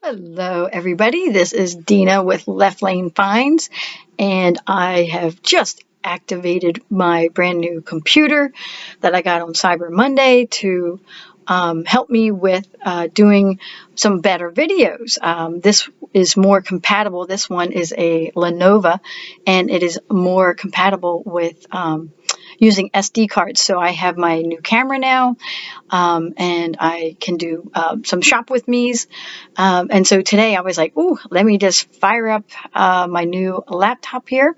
Hello, everybody. This is Dina with Left Lane Finds, and I have just activated my brand new computer that I got on Cyber Monday to help me with doing some better videos. This is more compatible. This one is a Lenovo, and it is more compatible with using SD cards. So I have my new camera now, and I can do some shop with me's. And so today I was like, ooh, let me just fire up my new laptop here.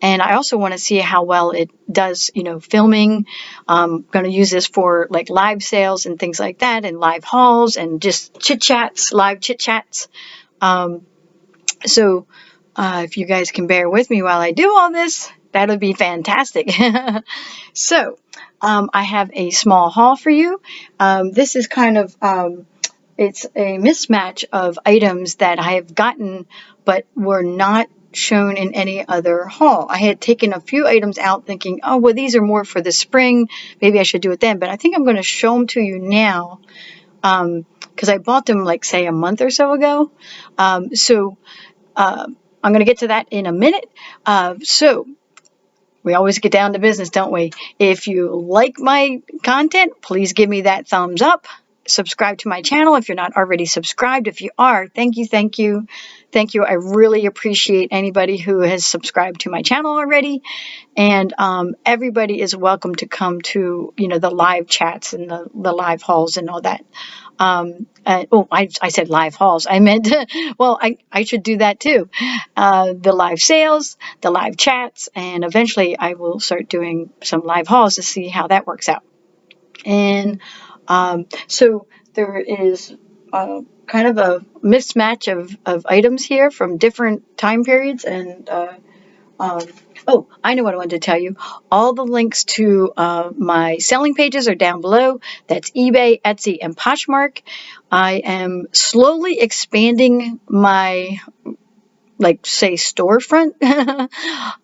And I also want to see how well it does, filming. I'm going to use this for like live sales and things like that, and live hauls and just chit chats, live chit chats. So if you guys can bear with me while I do all this, that would be fantastic. So I have a small haul for you. This is kind of it's a mismatch of items that I have gotten but were not shown in any other haul. I had taken a few items out thinking, oh, well, these are more for the spring. Maybe I should do it then. But I think I'm going to show them to you now because I bought them like, say, a month or so ago. I'm going to get to that in a minute. So we always get down to business, don't we? If you like my content, please give me that thumbs up. Subscribe to my channel if you're not already subscribed. If you are, thank you, thank you, thank you. I really appreciate anybody who has subscribed to my channel already. And everybody is welcome to come to, the live chats and the live hauls and all that. I said live hauls. I meant, well, I should do that too. The live sales, the live chats, and eventually I will start doing some live hauls to see how that works out. And so there is kind of a mismatch of items here from different time periods. And oh, I know what I wanted to tell you. All the links to my selling pages are down below. That's eBay, Etsy, and Poshmark. I am slowly expanding my, like, say, storefront.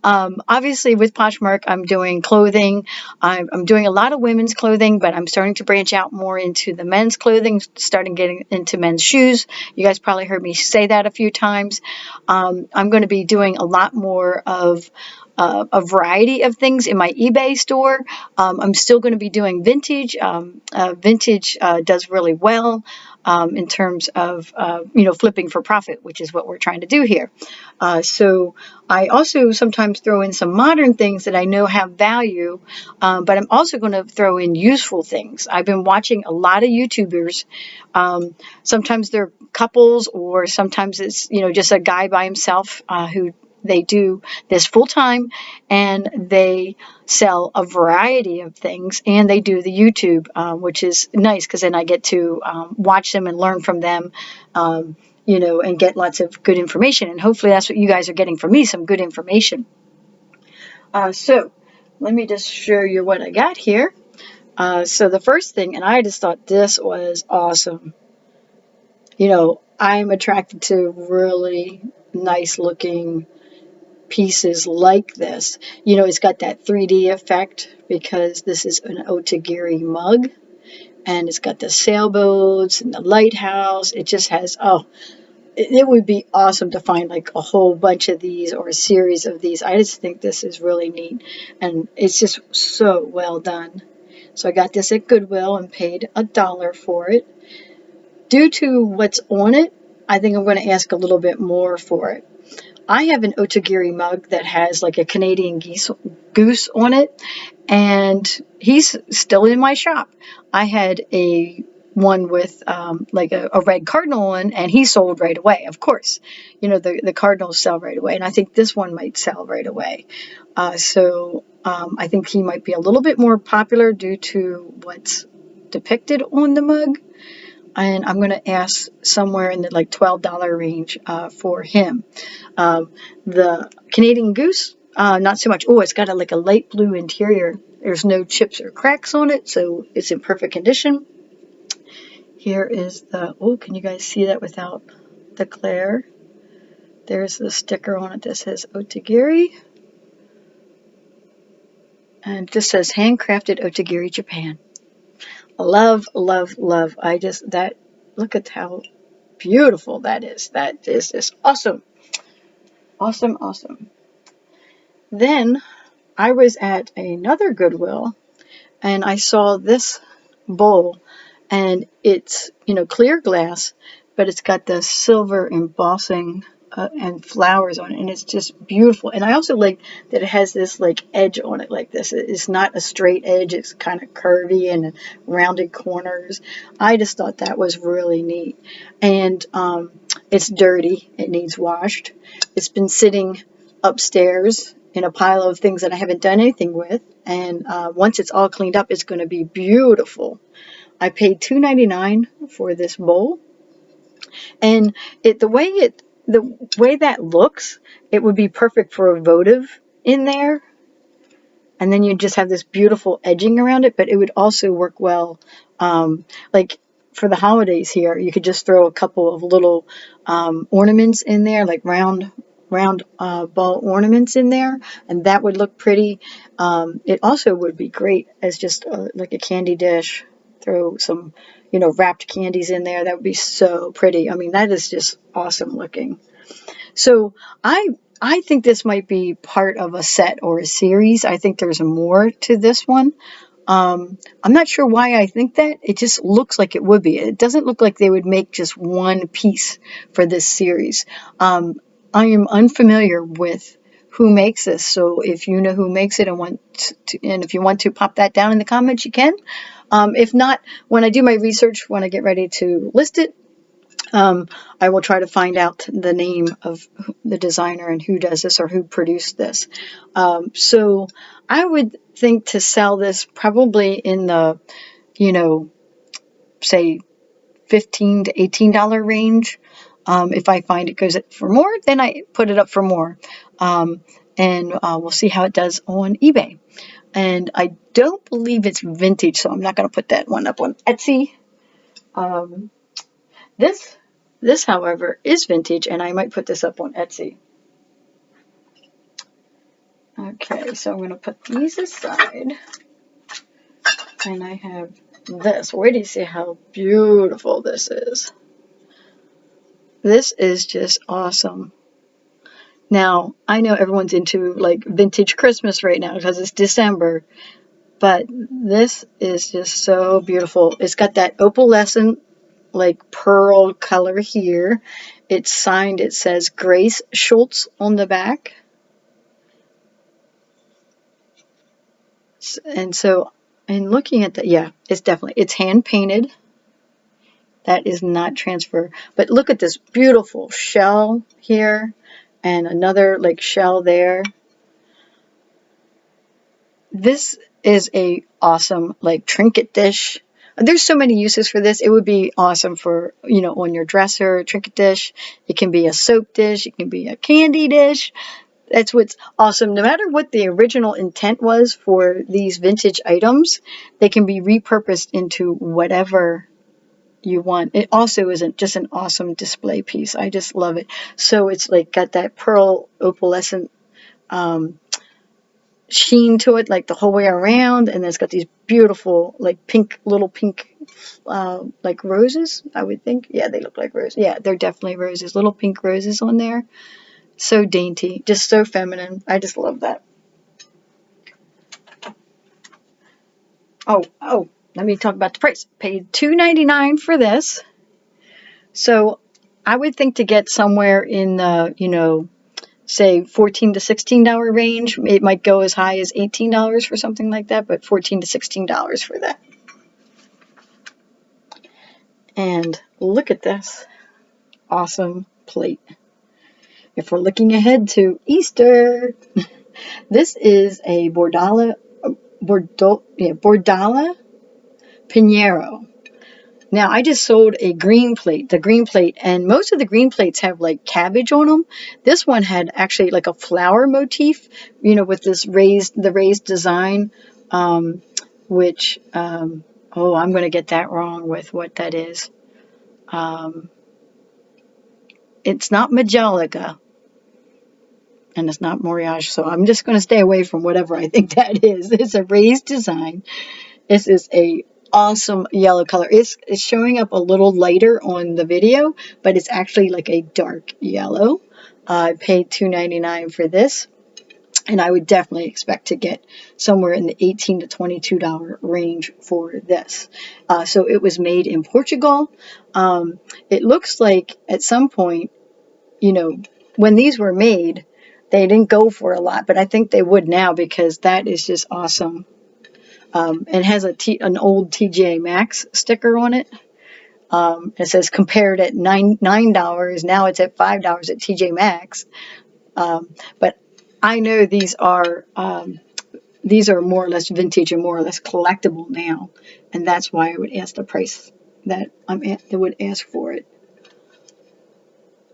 Obviously, with Poshmark, I'm doing clothing. I'm doing a lot of women's clothing, but I'm starting to branch out more into the men's clothing, starting getting into men's shoes. You guys probably heard me say that a few times. I'm going to be doing a lot more of a variety of things in my eBay store. I'm still going to be doing vintage. Vintage does really well in terms of flipping for profit, which is what we're trying to do here. So I also sometimes throw in some modern things that I know have value, but I'm also going to throw in useful things. I've been watching a lot of YouTubers. Sometimes they're couples, or sometimes it's just a guy by himself who they do this full time, and they sell a variety of things, and they do the YouTube, which is nice because then I get to watch them and learn from them, and get lots of good information. And hopefully that's what you guys are getting from me, some good information. So let me just show you what I got here. So the first thing, and I just thought this was awesome. I'm attracted to really nice looking pieces like this. It's got that 3D effect because this is an Otagiri mug, and it's got the sailboats and the lighthouse. It just has, it would be awesome to find like a whole bunch of these or a series of these. I just think this is really neat, and it's just so well done. So I got this at Goodwill and paid $1 for it. Due to what's on it, I think I'm going to ask a little bit more for it. I have an Otagiri mug that has like a Canadian goose on it, and he's still in my shop. I had a one with like a red cardinal on, and he sold right away. Of course, the cardinals sell right away, and I think this one might sell right away. So I think he might be a little bit more popular due to what's depicted on the mug. And I'm going to ask somewhere in the like $12 range for him. The Canadian Goose, not so much. Oh, it's got like a light blue interior. There's no chips or cracks on it, so it's in perfect condition. Here is can you guys see that without the glare? There's the sticker on it that says Otagiri. And it just says handcrafted Otagiri, Japan. Love, love, love. Look at how beautiful that is. That is just awesome. Awesome, awesome. Then I was at another Goodwill and I saw this bowl, and it's, clear glass, but it's got the silver embossing and flowers on it, and it's just beautiful. And I also like that it has this like edge on it like this. It's not a straight edge, it's kind of curvy and rounded corners. I just thought that was really neat. And it's dirty, it needs washed. It's been sitting upstairs in a pile of things that I haven't done anything with, and once it's all cleaned up, it's going to be beautiful. I paid $2.99 for this bowl, and the way that looks, it would be perfect for a votive in there, and then you just have this beautiful edging around it. But it would also work well, like for the holidays here. You could just throw a couple of little ornaments in there, like round ball ornaments in there, and that would look pretty. It also would be great as just like a candy dish. Throw some, wrapped candies in there. That would be so pretty. I mean, that is just awesome looking. So I think this might be part of a set or a series. I think there's more to this one. I'm not sure why I think that. It just looks like it would be. It doesn't look like they would make just one piece for this series. I am unfamiliar with who makes this, so if you know who makes it and if you want to pop that down in the comments, you can. If not, when I do my research, when I get ready to list it, I will try to find out the name of the designer and who does this or who produced this. So I would think to sell this probably in the, say $15 to $18 range. If I find it goes for more, then I put it up for more. And we'll see how it does on eBay. And I don't believe it's vintage, so I'm not going to put that one up on Etsy. This, however, is vintage, and I might put this up on Etsy. Okay, so I'm going to put these aside. And I have this. Wait till you see how beautiful this is. This is just awesome. Now, I know everyone's into like vintage Christmas right now because it's December, but this is just so beautiful. It's got that opalescent like pearl color here. It's signed, it says Grace Schultz on the back. And so, in looking at that, yeah, it's hand painted. That is not transfer. But look at this beautiful shell here and another like shell there. This is a awesome like trinket dish. There's so many uses for this. It would be awesome for, on your dresser, trinket dish. It can be a soap dish. It can be a candy dish. That's what's awesome. No matter what the original intent was for these vintage items, they can be repurposed into whatever you want. It also isn't just an awesome display piece. I just love it. So it's like got that pearl opalescent sheen to it, like the whole way around, and then it's got these beautiful like little pink like roses, I would think. Yeah, they look like roses. Yeah, they're definitely roses. Little pink roses on there. So dainty, just so feminine. I just love that. Oh, let me talk about the price. Paid $2.99 for this. So I would think to get somewhere in the, say $14 to $16 range. It might go as high as $18 for something like that, but $14 to $16 for that. And look at this awesome plate. If we're looking ahead to Easter, this is a Bordala Pinheiro. Now, I just sold the green plate, and most of the green plates have like cabbage on them. This one had actually like a flower motif, with this raised design, which, I'm going to get that wrong with what that is. It's not Majolica, and it's not Moriage, so I'm just going to stay away from whatever I think that is. It's a raised design. This is a awesome yellow color. It's showing up a little lighter on the video, but it's actually like a dark yellow. I paid $2.99 for this, and I would definitely expect to get somewhere in the $18 to $22 range for this. So it was made in Portugal. It looks like at some point, you know, when these were made, they didn't go for a lot, but I think they would now because that is just awesome. It has an old TJ Maxx sticker on it. It says compared at $9. Now it's at $5 at TJ Maxx. But I know these are more or less vintage and more or less collectible now, and that's why I would ask the price that I would ask for it.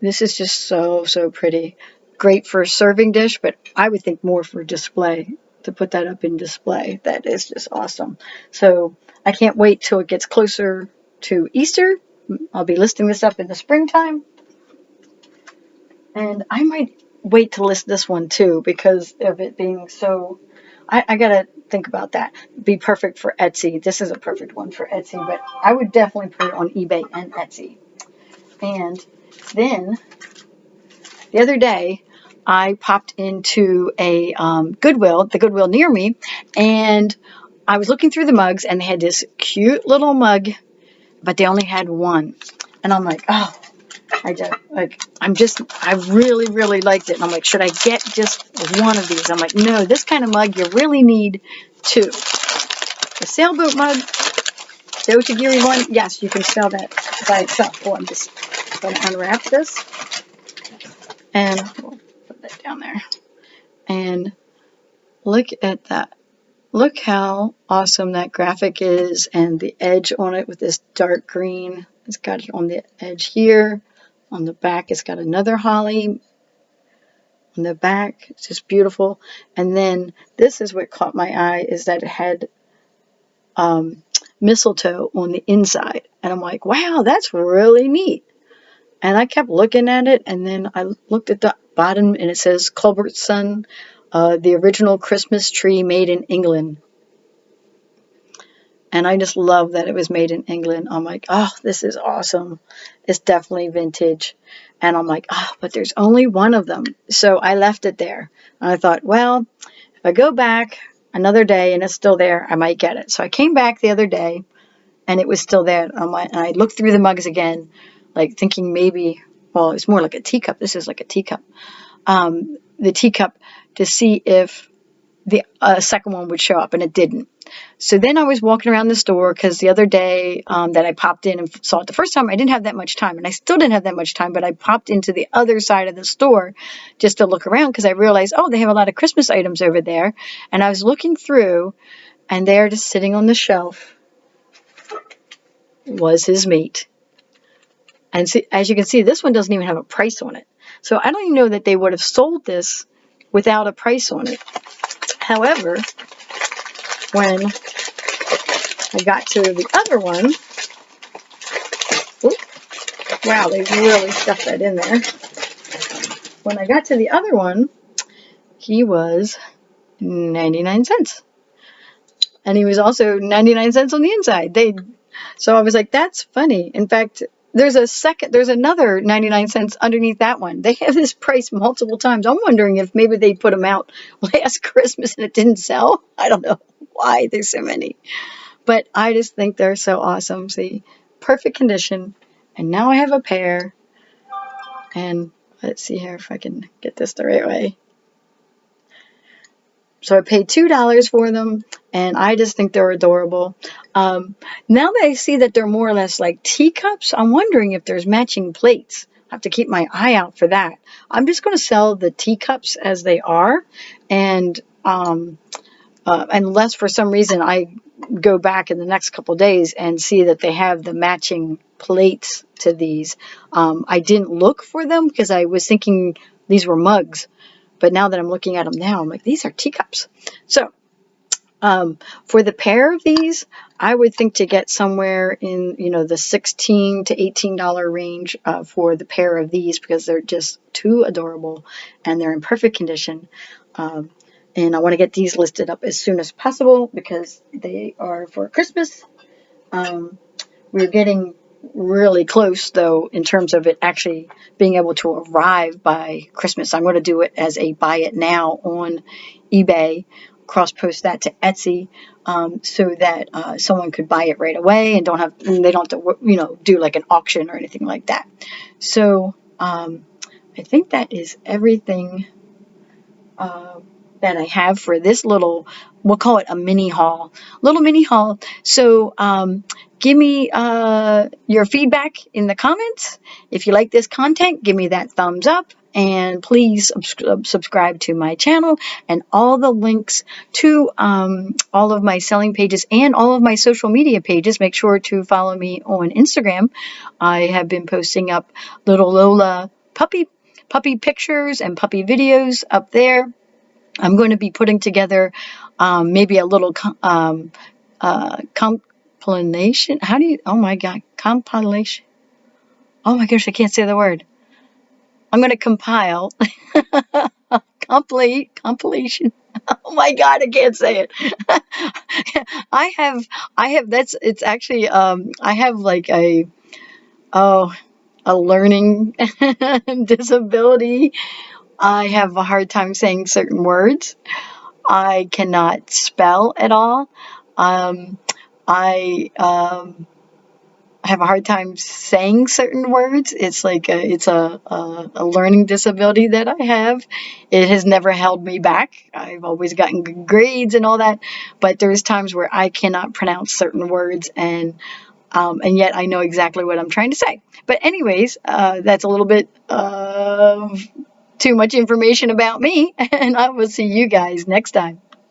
This is just so pretty. Great for a serving dish, but I would think more for display, to put that up in display. That is just awesome. So I can't wait till it gets closer to Easter. I'll be listing this up in the springtime. And I might wait to list this one too because of it being so... I gotta think about that. Be perfect for Etsy. This is a perfect one for Etsy, but I would definitely put it on eBay and Etsy. And then the other day, I popped into a the Goodwill near me, and I was looking through the mugs, and they had this cute little mug, but they only had one. And I'm like, oh, I really liked it. And I'm like, should I get just one of these? I'm like, no, this kind of mug, you really need two. The sailboat mug, the Otagiri one, yes, you can sell that by itself. Oh, I'm just going to unwrap this. And we'll put that down there. And look at that. Look how awesome that graphic is, and the edge on it with this dark green. It's got it on the edge here. On the back, it's got another holly on the back. It's just beautiful. And then this is what caught my eye, is that it had mistletoe on the inside. And I'm like, wow, that's really neat. And I kept looking at it, and then I looked at the bottom, and it says Culbertson, the original Christmas tree made in England. And I just love that it was made in England. I'm like, oh, this is awesome. It's definitely vintage. And I'm like, oh, but there's only one of them. So I left it there. And I thought, well, if I go back another day and it's still there, I might get it. So I came back the other day, and it was still there. And I looked through the mugs again, like thinking maybe, well, it's more like a teacup. This is like a teacup. The teacup, to see if the second one would show up, and it didn't. So then I was walking around the store, because the other day that I popped in and saw it the first time, I didn't have that much time, and I still didn't have that much time, but I popped into the other side of the store just to look around, because I realized, oh, they have a lot of Christmas items over there. And I was looking through, and there, just sitting on the shelf, was his mate. And see, as you can see, this one doesn't even have a price on it. So I don't even know that they would have sold this without a price on it. However, when I got to the other one, wow, they really stuffed that in there. When I got to the other one, he was 99 cents. And he was also 99 cents on the inside. So I was like, that's funny. In fact, there's another 99 cents underneath that one. They have this price multiple times. I'm wondering if maybe they put them out last Christmas and it didn't sell. I don't know why there's so many. But I just think they're so awesome. See, perfect condition. And now I have a pair. And let's see here if I can get this the right way. So I paid $2 for them, and I just think they're adorable. Now that I see that they're more or less like teacups, I'm wondering if there's matching plates. I have to keep my eye out for that. I'm just going to sell the teacups as they are, and unless for some reason I go back in the next couple of days and see that they have the matching plates to these. I didn't look for them because I was thinking these were mugs. But now that I'm looking at them now, I'm like, these are teacups. So for the pair of these, I would think to get somewhere in, the $16 to $18 range for the pair of these, because they're just too adorable and they're in perfect condition. And I want to get these listed up as soon as possible because they are for Christmas. We're getting really close, though, in terms of it actually being able to arrive by Christmas. I'm going to do it as a buy it now on eBay, cross post that to Etsy, so that someone could buy it right away and they don't have to, do like an auction or anything like that. So I think that is everything that I have for this we'll call it a little mini haul. So give me your feedback in the comments. If you like this content, give me that thumbs up. And please subscribe to my channel, and all the links to all of my selling pages and all of my social media pages. Make sure to follow me on Instagram. I have been posting up little Lola puppy pictures and puppy videos up there. I'm going to be putting together maybe a little compilation. Oh my God, compilation. Oh my gosh, I can't say the word. I'm going to compile compilation. Oh my God, I can't say it. It's actually, I have like a learning disability. I have a hard time saying certain words. I cannot spell at all. I have a hard time saying certain words. It's like it's a learning disability that I have. It has never held me back. I've always gotten good grades and all that, but there's times where I cannot pronounce certain words, and yet I know exactly what I'm trying to say. But anyways, that's a little bit of too much information about me, and I will see you guys next time.